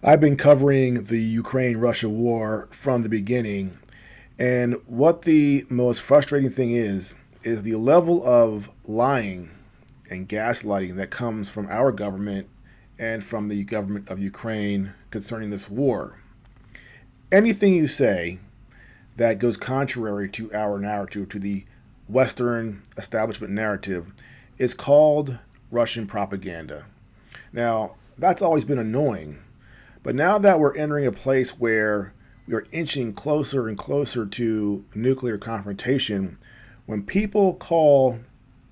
I've been covering the Ukraine-Russia war from the beginning, and what the most frustrating thing is the level of lying and gaslighting that comes from our government and from the government of Ukraine concerning this war. Anything you say that goes contrary to our narrative, to the Western establishment narrative, is called Russian propaganda. Now, that's always been annoying, but now that we're entering a place where we are inching closer and closer to nuclear confrontation, when people call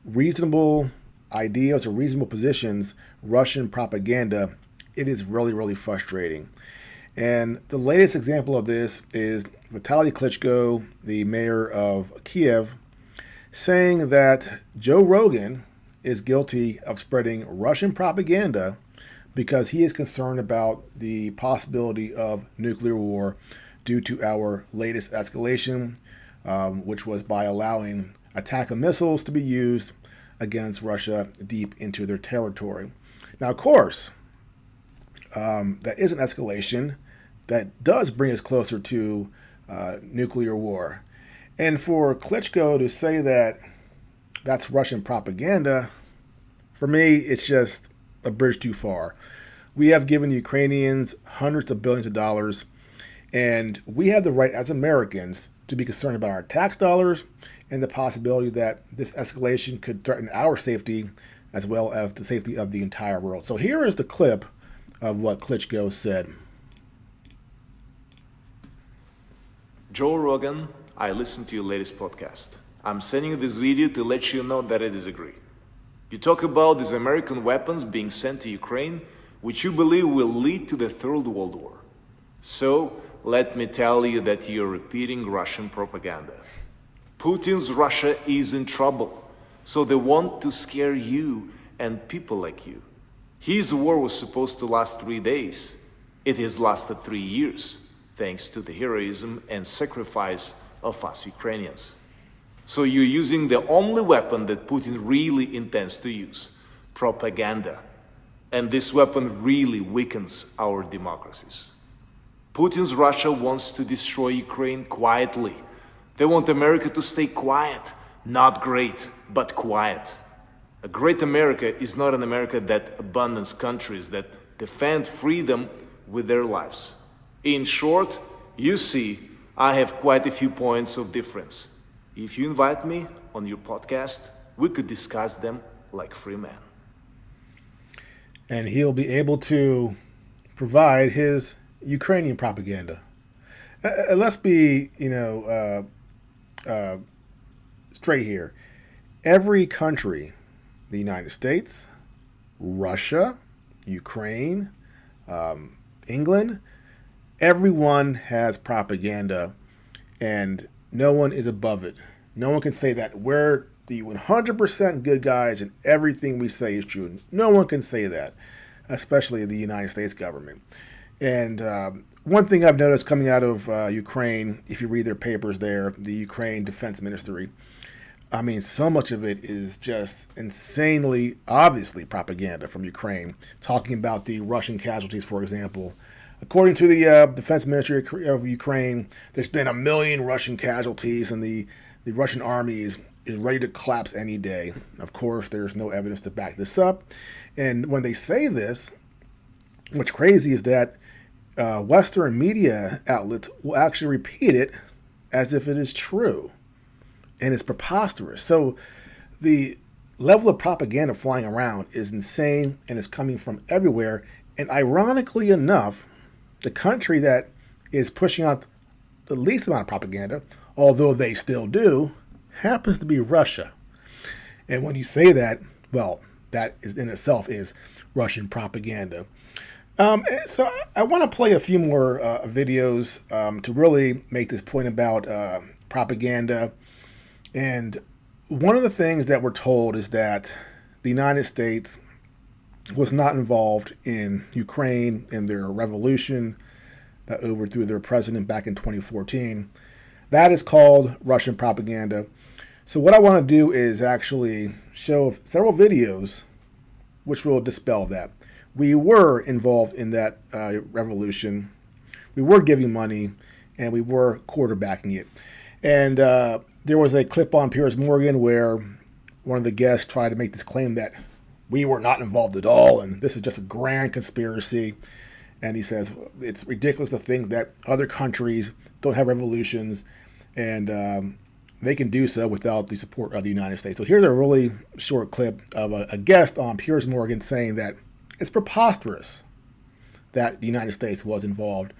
reasonable ideas or reasonable positions Russian propaganda, it is really, really frustrating. And the latest example of this is Vitali Klitschko, the mayor of Kiev, saying that Joe Rogan is guilty of spreading Russian propaganda because he is concerned about the possibility of nuclear war due to our latest escalation, which was by allowing attack missiles to be used against Russia deep into their territory. Now, of course, that is an escalation that does bring us closer to nuclear war. And for Klitschko to say that that's Russian propaganda, for me, it's just a bridge too far. We have given the Ukrainians hundreds of billions of dollars, and we have the right as Americans to be concerned about our tax dollars and the possibility that this escalation could threaten our safety as well as the safety of the entire world. So here is the clip of what Klitschko said. Joe Rogan, I listened to your latest podcast. I'm sending you this video to let you know that I disagree. You talk about these American weapons being sent to Ukraine, which you believe will lead to the Third World War. So, let me tell you that you're repeating Russian propaganda. Putin's Russia is in trouble, so they want to scare you and people like you. His war was supposed to last 3 days. It has lasted 3 years, thanks to the heroism and sacrifice of us Ukrainians. So you're using the only weapon that Putin really intends to use, propaganda. And this weapon really weakens our democracies. Putin's Russia wants to destroy Ukraine quietly. They want America to stay quiet, not great, but quiet. A great America is not an America that abandons countries that defend freedom with their lives. In short, you see, I have quite a few points of difference. If you invite me on your podcast, we could discuss them like free men. And he'll be able to provide his Ukrainian propaganda. Let's be, straight here. Every country, the United States, Russia, Ukraine, England, everyone has propaganda, and no one is above it. No one can say that we're the 100% good guys and everything we say is true. No one can say that, especially the United States government. And one thing I've noticed coming out of Ukraine, if you read their papers there, the Ukraine Defense Ministry, I mean, so much of it is just insanely, obviously, propaganda from Ukraine, talking about the Russian casualties, for example. According to the Defense Ministry of Ukraine, there's been 1 million Russian casualties, and the Russian army is ready to collapse any day. Of course, there's no evidence to back this up. And when they say this, what's crazy is that Western media outlets will actually repeat it as if it is true. And it's preposterous. So the level of propaganda flying around is insane, and it's coming from everywhere. And ironically enough, the country that is pushing out the least amount of propaganda, although they still do, happens to be Russia. And when you say that, well, that is in itself is Russian propaganda. So I want to play a few more videos to really make this point about propaganda. And one of the things that we're told is that the United States was not involved in Ukraine in their revolution that overthrew their president back in 2014. That is called Russian propaganda. So what I want to do is actually show several videos which will dispel that. we were involved in that revolution. We were giving money, and we were quarterbacking it. And there was a clip on Piers Morgan where one of the guests tried to make this claim that we were not involved at all, and this is just a grand conspiracy. And he says it's ridiculous to think that other countries don't have revolutions, and they can do so without the support of the United States. So here's a really short clip of a guest on Piers Morgan saying that it's preposterous that the United States was involved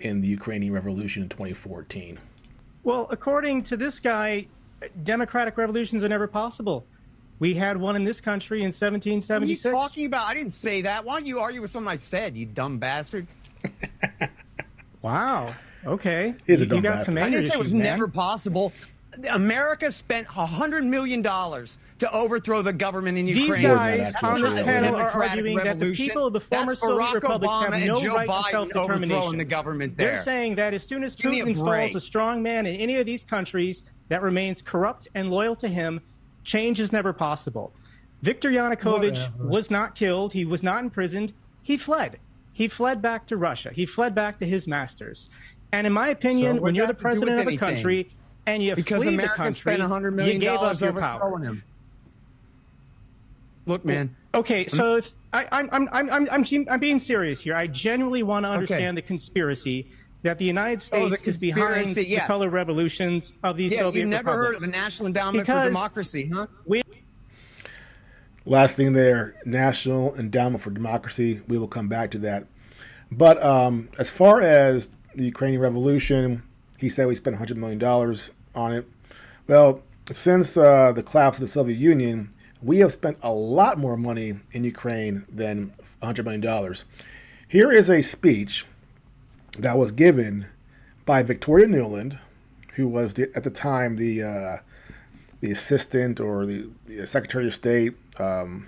in the Ukrainian Revolution in 2014. Well, according to this guy, democratic revolutions are never possible. We had one in this country in 1776. What are you talking about? I didn't say that. Why don't you argue with something I said, you dumb bastard? Wow. Okay. He's a dumb you got bastard. some I anger didn't say it was issues, man. never possible. America spent $100 million to overthrow the government in Ukraine. These guys on this panel are arguing that the people of the former Soviet republics have no right to self-determination. The government there. They're saying that as soon as Putin installs a strong man in any of these countries that remains corrupt and loyal to him, change is never possible. Viktor Yanukovych was not killed. He was not imprisoned. He fled. He fled back to Russia. He fled back to his masters. And in my opinion, when you're the president of a country and you flee the country, you gave up your power. Him. Look, man. Okay, so I'm being serious here. I genuinely want to understand the conspiracy that the United States is behind the color revolutions of these Soviet republics. You've never heard of a National Endowment for Democracy, huh? Last thing there, National Endowment for Democracy. We will come back to that. But as far as the Ukrainian Revolution, he said we spent $100 million on it. Well, since the collapse of the Soviet Union, we have spent a lot more money in Ukraine than $100 million. Here is a speech that was given by Victoria Nuland, who was at the time the assistant or the Secretary of State of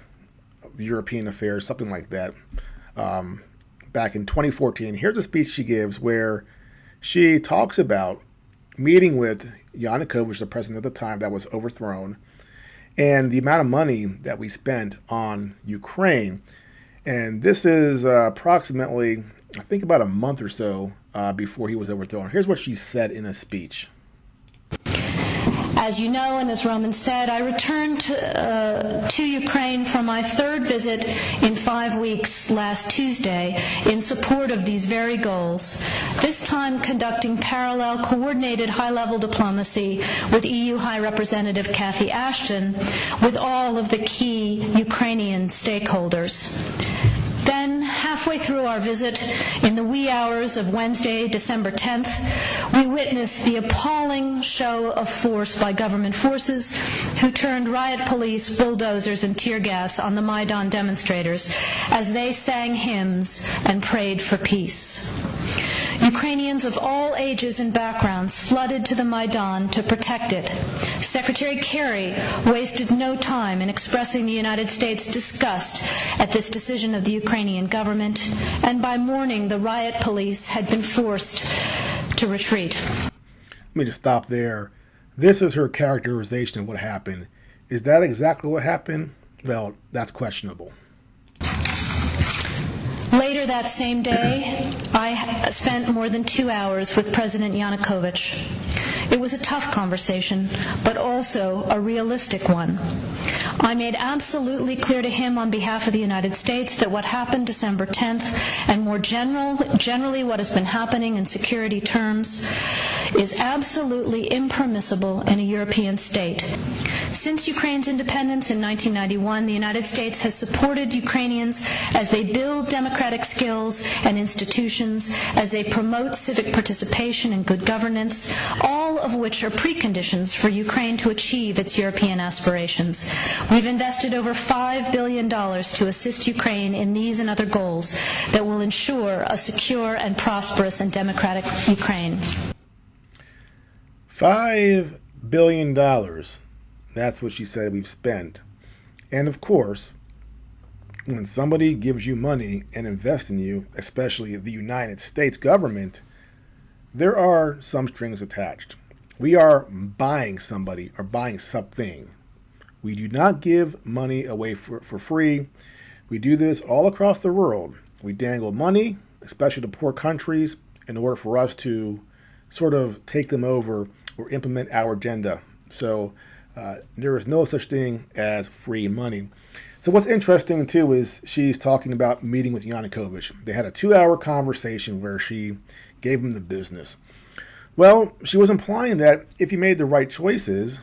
European Affairs, something like that, back in 2014. Here's a speech she gives where she talks about meeting with Yanukovych, the president at the time that was overthrown, and the amount of money that we spent on Ukraine. And this is approximately, I think, about a month or so before he was overthrown. Here's what she said in a speech. As you know, and as Roman said, I returned to Ukraine for my third visit in 5 weeks last Tuesday in support of these very goals, this time conducting parallel coordinated high-level diplomacy with EU High Representative Cathy Ashton with all of the key Ukrainian stakeholders. Then, halfway through our visit, in the wee hours of Wednesday, December 10th, we witnessed the appalling show of force by government forces who turned riot police, bulldozers, and tear gas on the Maidan demonstrators as they sang hymns and prayed for peace. Ukrainians of all ages and backgrounds flooded to the Maidan to protect it. Secretary Kerry wasted no time in expressing the United States' disgust at this decision of the Ukrainian government, and by morning the riot police had been forced to retreat. Let me just stop there. This is her characterization of what happened. Is that exactly what happened? Well, that's questionable. Later that same day, I spent more than 2 hours with President Yanukovych. It was a tough conversation, but also a realistic one. I made absolutely clear to him on behalf of the United States that what happened December 10th, and more generally what has been happening in security terms, is absolutely impermissible in a European state. Since Ukraine's independence in 1991, the United States has supported Ukrainians as they build democratic skills and institutions, as they promote civic participation and good governance, all of which are preconditions for Ukraine to achieve its European aspirations. We've invested over $5 billion to assist Ukraine in these and other goals that will ensure a secure and prosperous and democratic Ukraine. $5 billion. That's what she said we've spent. And of course, when somebody gives you money and invests in you, especially the United States government, there are some strings attached. We are buying somebody or buying something. We do not give money away for free. We do this all across the world. We dangle money, especially to poor countries, in order for us to sort of take them over or implement our agenda. So there is no such thing as free money. So what's interesting, too, is she's talking about meeting with Yanukovych. They had a 2-hour conversation where she gave him the business. Well, she was implying that if he made the right choices,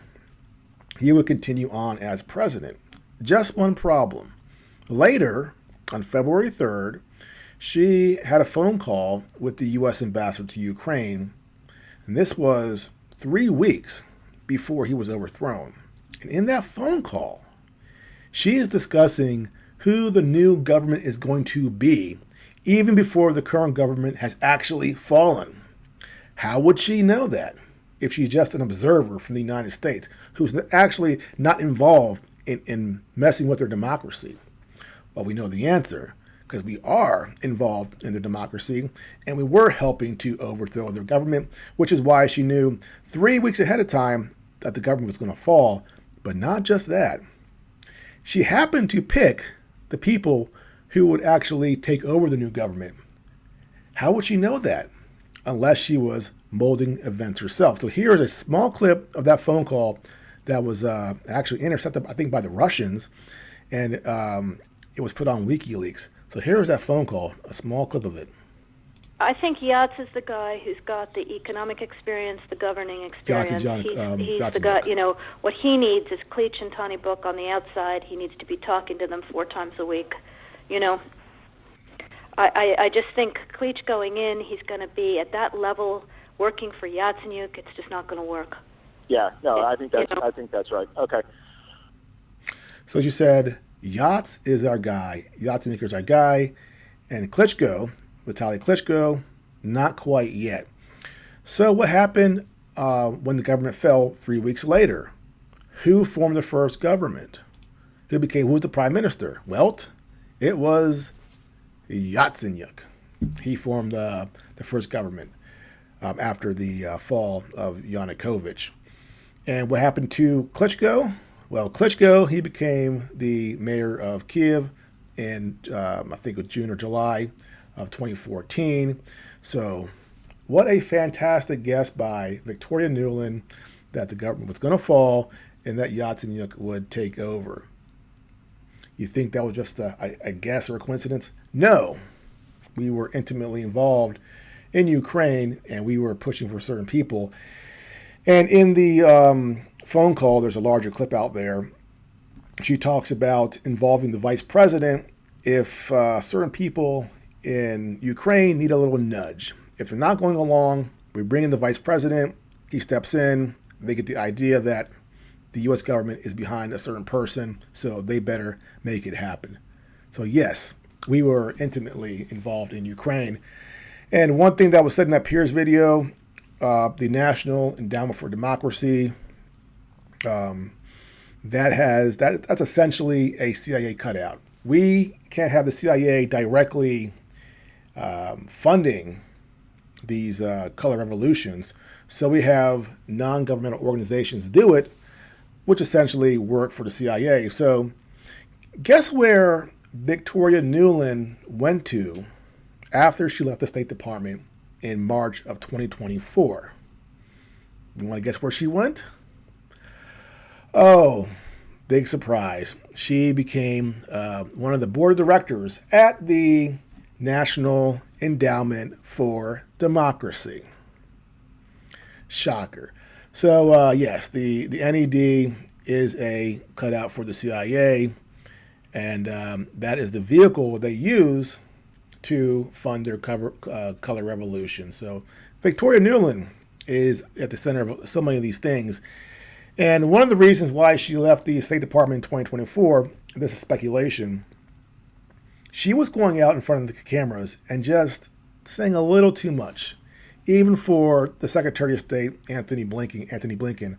he would continue on as president. Just one problem. Later, on February 3rd, she had a phone call with the U.S. ambassador to Ukraine, and this was 3 weeks before he was overthrown. And in that phone call, she is discussing who the new government is going to be, even before the current government has actually fallen. How would she know that if she's just an observer from the United States who's actually not involved in messing with their democracy? Well, we know the answer, because we are involved in their democracy, and we were helping to overthrow their government, which is why she knew 3 weeks ahead of time that the government was going to fall. But not just that. She happened to pick the people who would actually take over the new government. How would she know that? Unless she was molding events herself. So here's a small clip of that phone call that was actually intercepted, I think, by the Russians, and it was put on WikiLeaks. So here's that phone call, a small clip of it. I think Yats is the guy who's got the economic experience, the governing experience. He's the guy, what he needs is Klitsch and Tony Book on the outside. He needs to be talking to them 4 times a week. I just think Klitsch going in, he's going to be at that level working for Yatsenyuk. It's just not going to work. Yeah, no, I think that's right. Okay. So as you said, Yats is our guy. Yatsenyuk is our guy. And Klitschko, Vitali Klitschko, not quite yet. So what happened when the government fell 3 weeks later? Who formed the first government? Who was the prime minister? Well, it was Yatsenyuk. He formed the first government after the fall of Yanukovych. And what happened to Klitschko? Well, Klitschko, he became the mayor of Kiev in, I think it was June or July of 2014. So what a fantastic guess by Victoria Nuland that the government was going to fall and that Yatsenyuk would take over. You think that was just a guess or a coincidence? No. We were intimately involved in Ukraine, and we were pushing for certain people. And in the phone call, there's a larger clip out there. She talks about involving the vice president if certain people in Ukraine need a little nudge. If they're not going along, we bring in the vice president. He steps in. They get the idea that the U.S. government is behind a certain person, so they better make it happen. So yes, we were intimately involved in Ukraine. And one thing that was said in that Piers video, the National Endowment for Democracy, that's essentially a CIA cutout. We can't have the CIA directly funding these color revolutions, so we have non-governmental organizations do it, which essentially work for the CIA. So guess where Victoria Nuland went to after she left the State Department in March of 2024? You want to guess where she went? Oh, big surprise. She became one of the board of directors at the National Endowment for Democracy. Shocker. So, yes, the NED is a cutout for the CIA, and that is the vehicle they use to fund their color revolution. So Victoria Nuland is at the center of so many of these things. And one of the reasons why she left the State Department in 2024, this is speculation, she was going out in front of the cameras and just saying a little too much. Even for the Secretary of State, Anthony Blinken,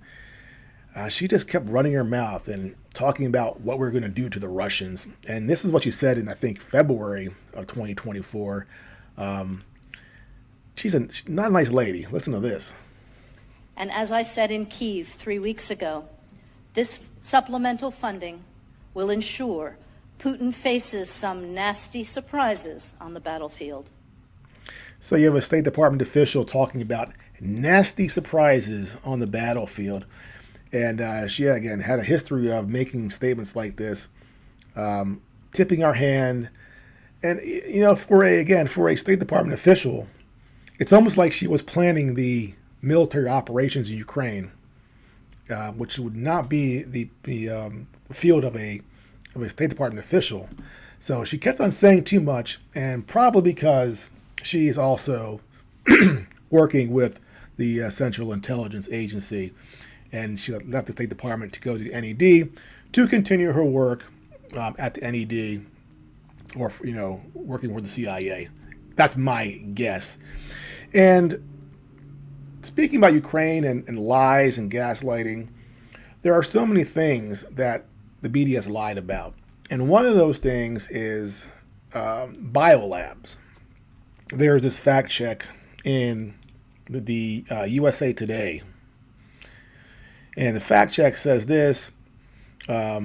she just kept running her mouth and talking about what we're going to do to the Russians. And this is what she said in, I think, February of 2024. She's not a nice lady. Listen to this. And as I said in Kyiv 3 weeks ago, this supplemental funding will ensure Putin faces some nasty surprises on the battlefield. So you have a State Department official talking about nasty surprises on the battlefield. And she, again, had a history of making statements like this, tipping our hand. And, you know, for a State Department official, it's almost like she was planning the military operations in Ukraine, which would not be the field of a State Department official. So she kept on saying too much, and probably because she is also working with the Central Intelligence Agency, and she left the State Department to go to the NED to continue her work at the NED, or, you know, working with the CIA. That's my guess. And speaking about Ukraine and lies and gaslighting, there are so many things that the media has lied about. And one of those things is biolabs. There's this fact check in the USA Today. And the fact check says this: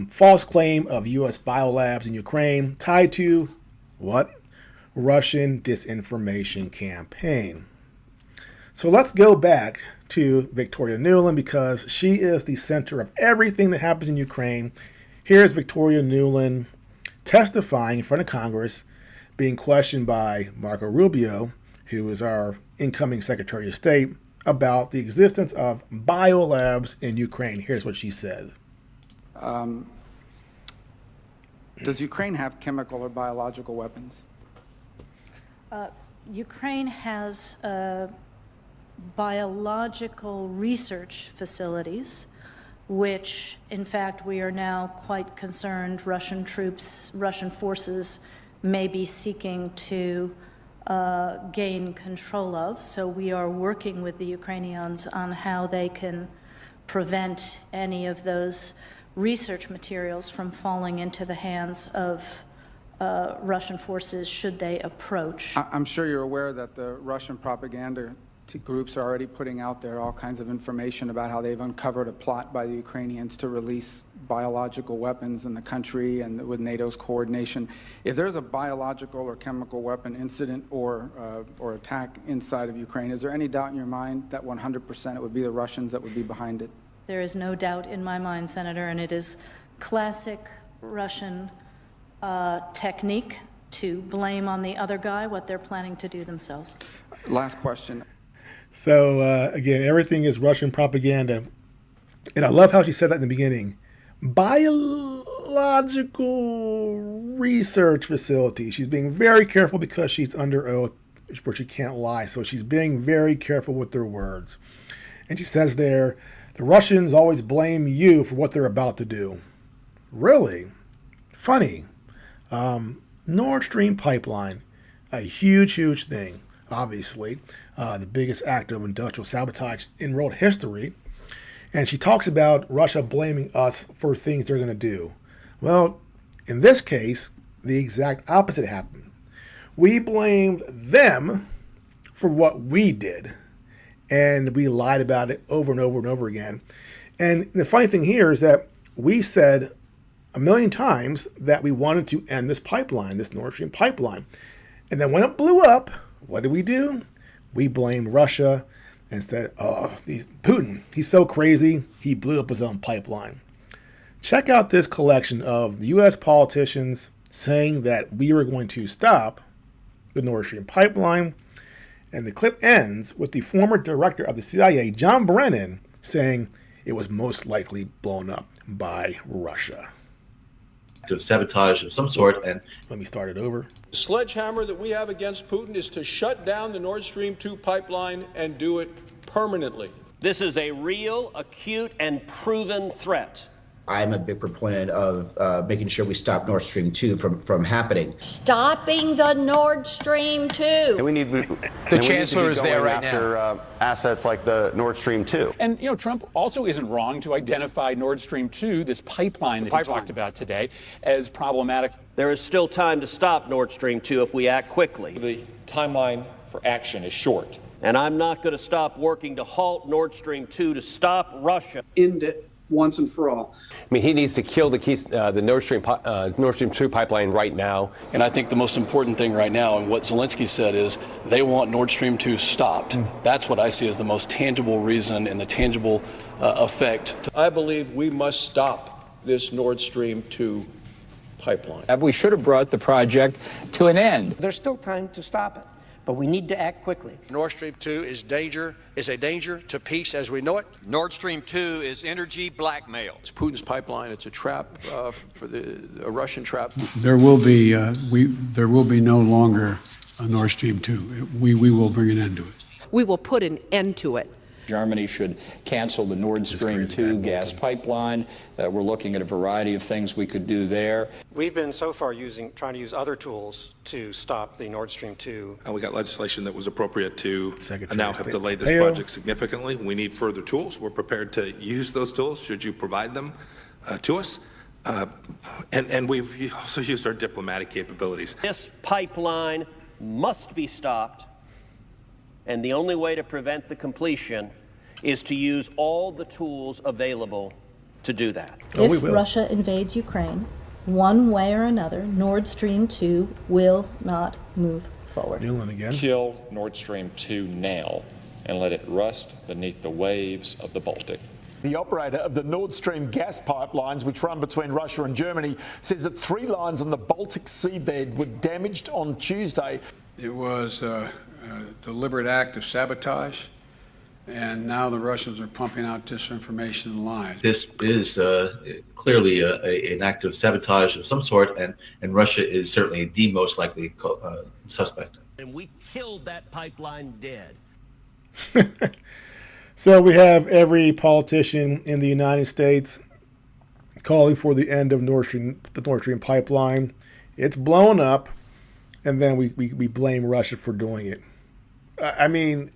false claim of U.S. biolabs in Ukraine tied to what? Russian disinformation campaign. So let's go back to Victoria Nuland, because she is the center of everything that happens in Ukraine. Here's Victoria Nuland testifying in front of Congress, being questioned by Marco Rubio, who is our incoming Secretary of State, about the existence of biolabs in Ukraine. Here's what she said. Does Ukraine have chemical or biological weapons? Ukraine has biological research facilities, which, in fact, we are now quite concerned Russian forces may be seeking to gain control of. So we are working with the Ukrainians on how they can prevent any of those research materials from falling into the hands of Russian forces should they approach. I'm sure you're aware that the Russian propaganda groups are already putting out there all kinds of information about how they've uncovered a plot by the Ukrainians to release biological weapons in the country, and with NATO's coordination. If there's a biological or chemical weapon incident or attack inside of Ukraine, is there any doubt in your mind that 100% it would be the Russians that would be behind it? There is no doubt in my mind, Senator, and it is classic Russian technique to blame on the other guy what they're planning to do themselves. Last question. So, again, everything is Russian propaganda. And I love how she said that in the beginning. Biological research facility. She's being very careful because she's under oath, where she can't lie. So she's being very careful with her words. And she says there, the Russians always blame you for what they're about to do. Really? Funny. Nord Stream pipeline. A huge, huge thing, obviously. The biggest act of industrial sabotage in world history. And she talks about Russia blaming us for things they're going to do. Well, in this case, the exact opposite happened. We blamed them for what we did. And we lied about it over and over and over again. And the funny thing here is that we said a million times that we wanted to end this pipeline, this Nord Stream pipeline. And then when it blew up, what did we do? We blamed Russia and said, oh, Putin, he's so crazy, he blew up his own pipeline. Check out this collection of U.S. politicians saying that we were going to stop the Nord Stream pipeline. And the clip ends with the former director of the CIA, John Brennan, saying it was most likely blown up by Russia. Of sabotage of some sort. And let me start it over. The sledgehammer that we have against Putin is to shut down the Nord Stream 2 pipeline and do it permanently. This is a real, acute, and proven threat. I'm a big proponent of making sure we stop Nord Stream 2 from happening. Stopping the Nord Stream 2. And we need the chancellor is there right now. Assets like the Nord Stream 2. And, you know, Trump also isn't wrong to identify Nord Stream 2, this pipeline that he talked about today, as problematic. There is still time to stop Nord Stream 2 if we act quickly. The timeline for action is short. And I'm not going to stop working to halt Nord Stream 2 to stop Russia. End it once and for all. I mean, he needs to kill the Nord Stream 2 pipeline right now. And I think the most important thing right now, and what Zelensky said, is they want Nord Stream 2 stopped. That's what I see as the most tangible reason and the tangible effect. I believe we must stop this Nord Stream 2 pipeline. We should have brought the project to an end. There's still time to stop it, but we need to act quickly. Nord Stream 2 is a danger to peace as we know it. Nord Stream 2 is energy blackmail. It's Putin's pipeline. It's a trap a Russian trap. There will be no longer a Nord Stream 2. We will bring an end to it. We will put an end to it. Germany should cancel the Nord Stream 2 gas pipeline. We're looking at a variety of things we could do there. We've been so far trying to use other tools to stop the Nord Stream 2. And we got legislation that was appropriate to now have delayed this project significantly. We need further tools. We're prepared to use those tools should you provide them to us. And we've also used our diplomatic capabilities. This pipeline must be stopped. And the only way to prevent the completion is to use all the tools available to do that. If Russia invades Ukraine, one way or another, Nord Stream 2 will not move forward. Kill Nord Stream 2 now and let it rust beneath the waves of the Baltic. The operator of the Nord Stream gas pipelines, which run between Russia and Germany, says that 3 lines on the Baltic seabed were damaged on Tuesday. It was a deliberate act of sabotage, and now the Russians are pumping out disinformation and lies. This is clearly an act of sabotage of some sort, and Russia is certainly the most likely suspect. And we killed that pipeline dead. So we have every politician in the United States calling for the end of the Nord Stream pipeline. It's blown up, and then we blame Russia for doing it. I mean,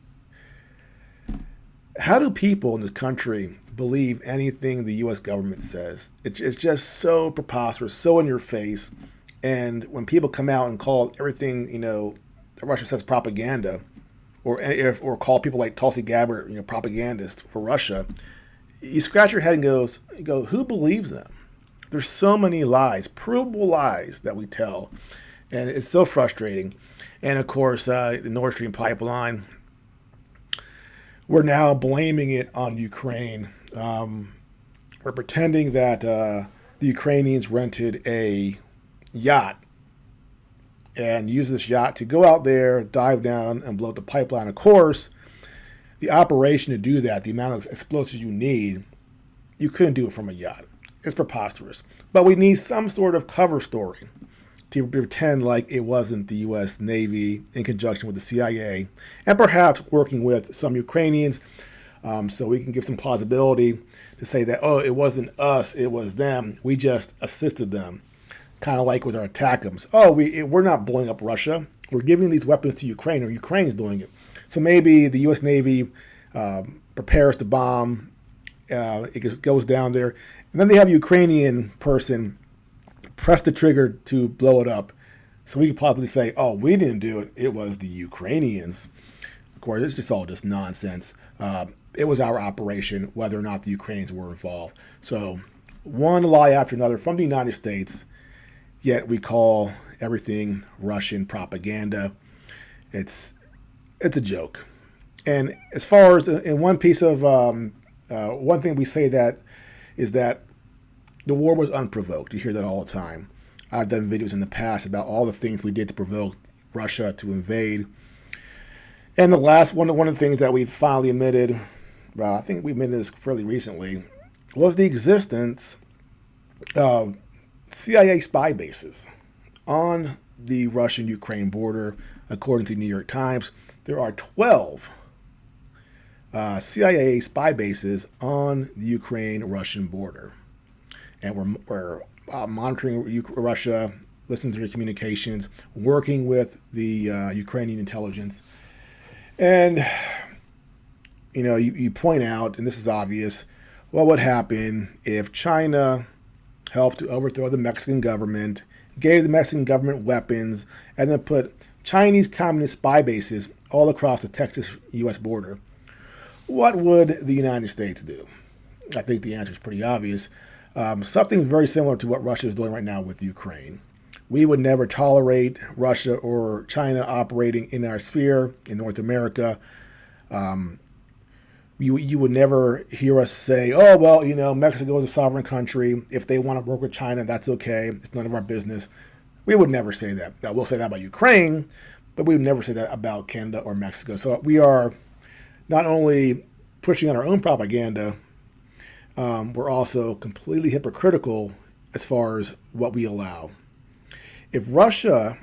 how do people in this country believe anything the U.S. government says? It's just so preposterous, so in your face. And when people come out and call everything, that Russia says propaganda, or call people like Tulsi Gabbard, propagandists for Russia, you scratch your head and go, who believes them? There's so many lies, provable lies that we tell, and it's so frustrating. And of course, the Nord Stream pipeline, we're now blaming it on Ukraine. We're pretending that the Ukrainians rented a yacht and used this yacht to go out there, dive down, and blow up the pipeline. Of course, the operation to do that, the amount of explosives you need, you couldn't do it from a yacht. It's preposterous. But we need some sort of cover story to pretend like it wasn't the U.S. Navy in conjunction with the CIA, and perhaps working with some Ukrainians, so we can give some plausibility to say that, it wasn't us, it was them. We just assisted them, kind of like with our ATACMS. We're not blowing up Russia. We're giving these weapons to Ukraine, or Ukraine's doing it. So maybe the U.S. Navy prepares to bomb, it goes down there, and then they have a Ukrainian person press the trigger to blow it up. So we could probably say, we didn't do it. It was the Ukrainians. Of course, it's just all just nonsense. It was our operation, whether or not the Ukrainians were involved. So one lie after another from the United States, yet we call everything Russian propaganda. It's a joke. And as far as in one piece of one thing we say that is that the war was unprovoked. You hear that all the time. I've done videos in the past about all the things we did to provoke Russia to invade. And the last one of the things that we finally admitted, I think we admitted this fairly recently, was the existence of CIA spy bases on the Russian-Ukraine border. According to the New York Times, there are 12 CIA spy bases on the Ukraine-Russian border. And we're monitoring Russia, listening to their communications, working with the Ukrainian intelligence. And, you point out, and this is obvious, what would happen if China helped to overthrow the Mexican government, gave the Mexican government weapons, and then put Chinese communist spy bases all across the Texas-U.S. border? What would the United States do? I think the answer is pretty obvious. Something very similar to what Russia is doing right now with Ukraine. We would never tolerate Russia or China operating in our sphere in North America. You would never hear us say, oh, well, Mexico is a sovereign country. If they want to work with China, that's okay. It's none of our business. We would never say that. Now, we'll say that about Ukraine, but we would never say that about Canada or Mexico. So we are not only pushing on our own propaganda, we're also completely hypocritical as far as what we allow. If Russia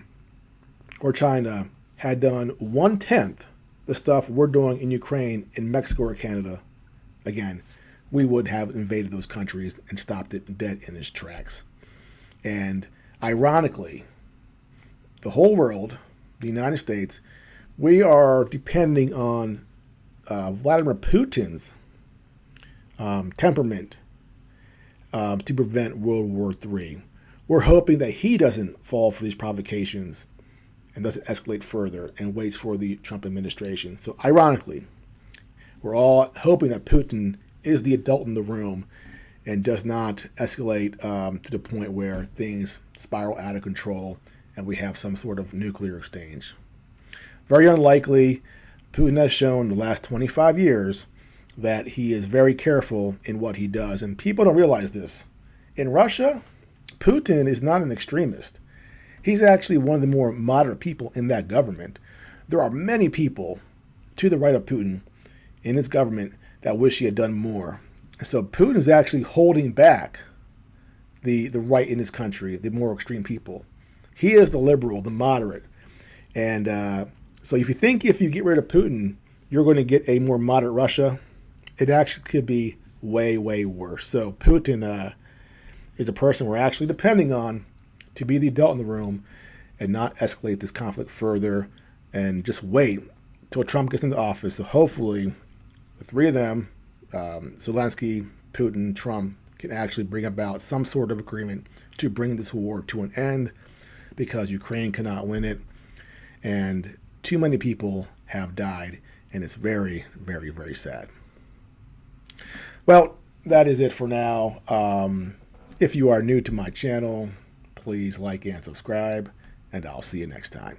or China had done 1/10 the stuff we're doing in Ukraine, in Mexico or Canada, again, we would have invaded those countries and stopped it dead in its tracks. And ironically, the whole world, the United States, we are depending on Vladimir Putin's temperament to prevent World War III. We're hoping that he doesn't fall for these provocations and doesn't escalate further and waits for the Trump administration. So ironically, we're all hoping that Putin is the adult in the room and does not escalate to the point where things spiral out of control and we have some sort of nuclear exchange. Very unlikely. Putin has shown the last 25 years that he is very careful in what he does. And people don't realize this. In Russia, Putin is not an extremist. He's actually one of the more moderate people in that government. There are many people to the right of Putin in his government that wish he had done more. So Putin is actually holding back the right in his country, the more extreme people. He is the liberal, the moderate. And so if you think if you get rid of Putin, you're going to get a more moderate Russia, it actually could be way, way worse. So Putin is the person we're actually depending on to be the adult in the room and not escalate this conflict further and just wait till Trump gets into office. So hopefully the three of them, Zelensky, Putin, Trump, can actually bring about some sort of agreement to bring this war to an end, because Ukraine cannot win it. And too many people have died, and it's very, very, very sad. Well, that is it for now. If you are new to my channel, please like and subscribe, and I'll see you next time.